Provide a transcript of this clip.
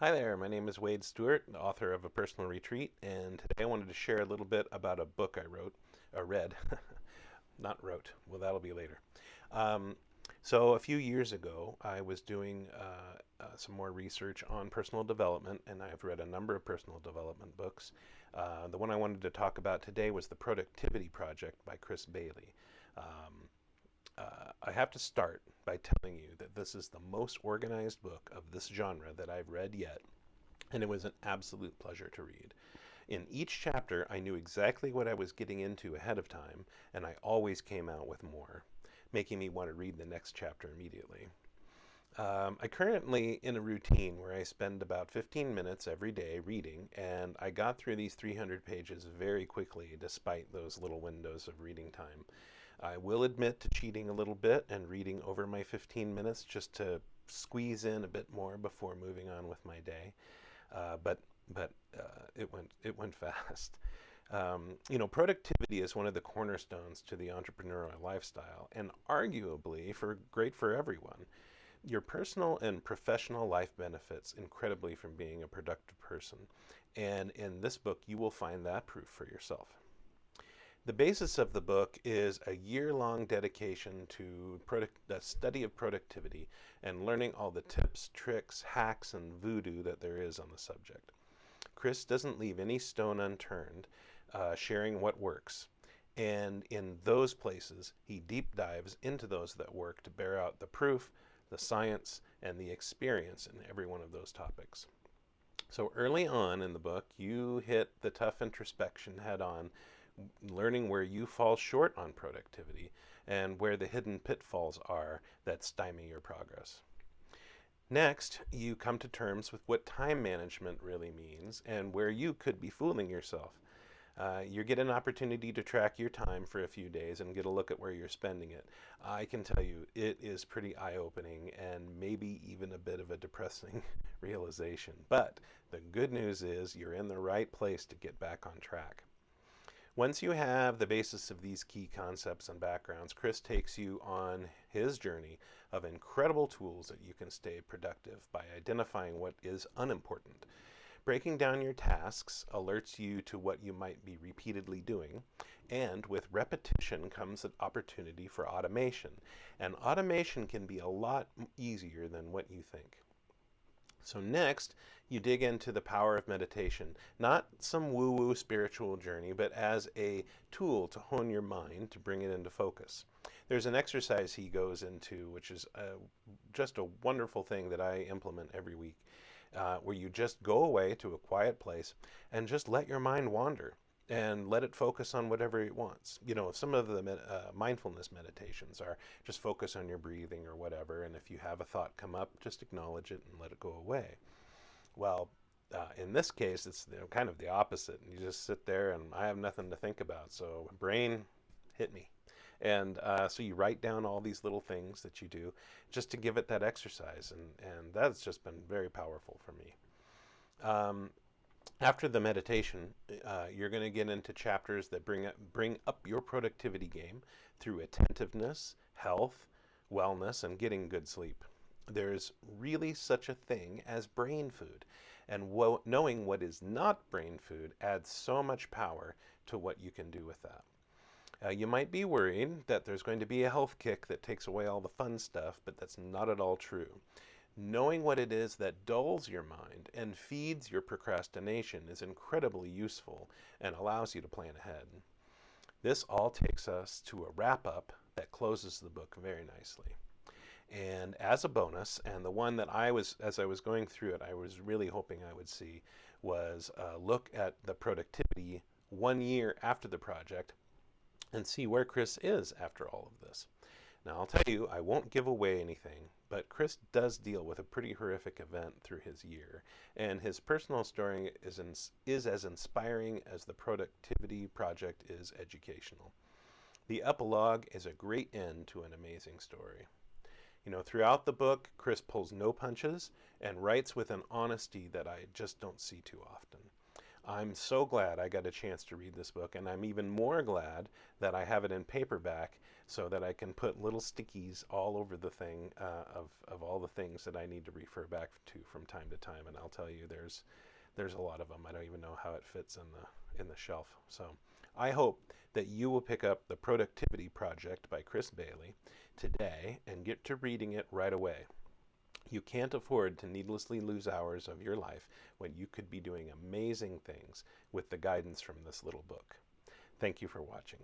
Hi there, my name is Wade Stewart, the author of A Personal Retreat, and today I wanted to share a little bit about a book I read, not wrote. Well, that'll be later. Um, so a few years ago, I was doing some more research on personal development, and I've read a number of personal development books. The one I wanted to talk about today was The Productivity Project by Chris Bailey. Um, I have to start by telling you that this is the most organized book of this genre that I've read yet, and it was an absolute pleasure to read. In each chapter, I knew exactly what I was getting into ahead of time, and I always came out with more, making me want to read the next chapter immediately. I currently in a routine where I spend about 15 minutes every day reading, and I got through these 300 pages very quickly despite those little windows of reading time. I will admit to cheating a little bit and reading over my 15 minutes just to squeeze in a bit more before moving on with my day. But it went fast. Productivity is one of the cornerstones to the entrepreneurial lifestyle, and arguably great for everyone. Your personal and professional life benefits incredibly from being a productive person, and in this book, you will find that proof for yourself. The basis of the book is a year-long dedication to the study of productivity and learning all the tips, tricks, hacks, and voodoo that there is on the subject. Chris doesn't leave any stone unturned, sharing what works. And in those places, he deep dives into those that work to bear out the proof, the science, and the experience in every one of those topics. So early on in the book, you hit the tough introspection head on, learning where you fall short on productivity and where the hidden pitfalls are that stymie your progress. Next, you come to terms with what time management really means and where you could be fooling yourself. You get an opportunity to track your time for a few days and get a look at where you're spending it. I can tell you it is pretty eye-opening and maybe even a bit of a depressing realization. But the good news is you're in the right place to get back on track. Once you have the basis of these key concepts and backgrounds, Chris takes you on his journey of incredible tools that you can stay productive by identifying what is unimportant. Breaking down your tasks alerts you to what you might be repeatedly doing, and with repetition comes an opportunity for automation. And automation can be a lot easier than what you think. So next, you dig into the power of meditation, not some woo-woo spiritual journey, but as a tool to hone your mind to bring it into focus. There's an exercise he goes into, which is just a wonderful thing that I implement every week, where you just go away to a quiet place and just let your mind wander and let it focus on whatever it wants. Some of the mindfulness meditations are just focus on your breathing or whatever, and if you have a thought come up, just acknowledge it and let it go away. Well, in this case, it's kind of the opposite, and you just sit there and I have nothing to think about, so brain, hit me. And so you write down all these little things that you do just to give it that exercise, and that's just been very powerful for me. After the meditation, you're going to get into chapters that bring up your productivity game through attentiveness, health, wellness, and getting good sleep. There's really such a thing as brain food, and knowing what is not brain food adds so much power to what you can do with that. You might be worried that there's going to be a health kick that takes away all the fun stuff, but that's not at all true. Knowing what it is that dulls your mind and feeds your procrastination is incredibly useful and allows you to plan ahead. This all takes us to a wrap-up that closes the book very nicely. And as a bonus, and the one that as I was going through it, I was really hoping I would see, was a look at the productivity 1 year after the project and see where Chris is after all of this. Now, I'll tell you, I won't give away anything, but Chris does deal with a pretty horrific event through his year, and his personal story is as inspiring as the productivity project is educational. The epilogue is a great end to an amazing story. Throughout the book, Chris pulls no punches and writes with an honesty that I just don't see too often. I'm so glad I got a chance to read this book, and I'm even more glad that I have it in paperback so that I can put little stickies all over the thing of all the things that I need to refer back to from time to time. And I'll tell you, there's a lot of them. I don't even know how it fits in the shelf. So I hope that you will pick up The Productivity Project by Chris Bailey today and get to reading it right away. You can't afford to needlessly lose hours of your life when you could be doing amazing things with the guidance from this little book. Thank you for watching.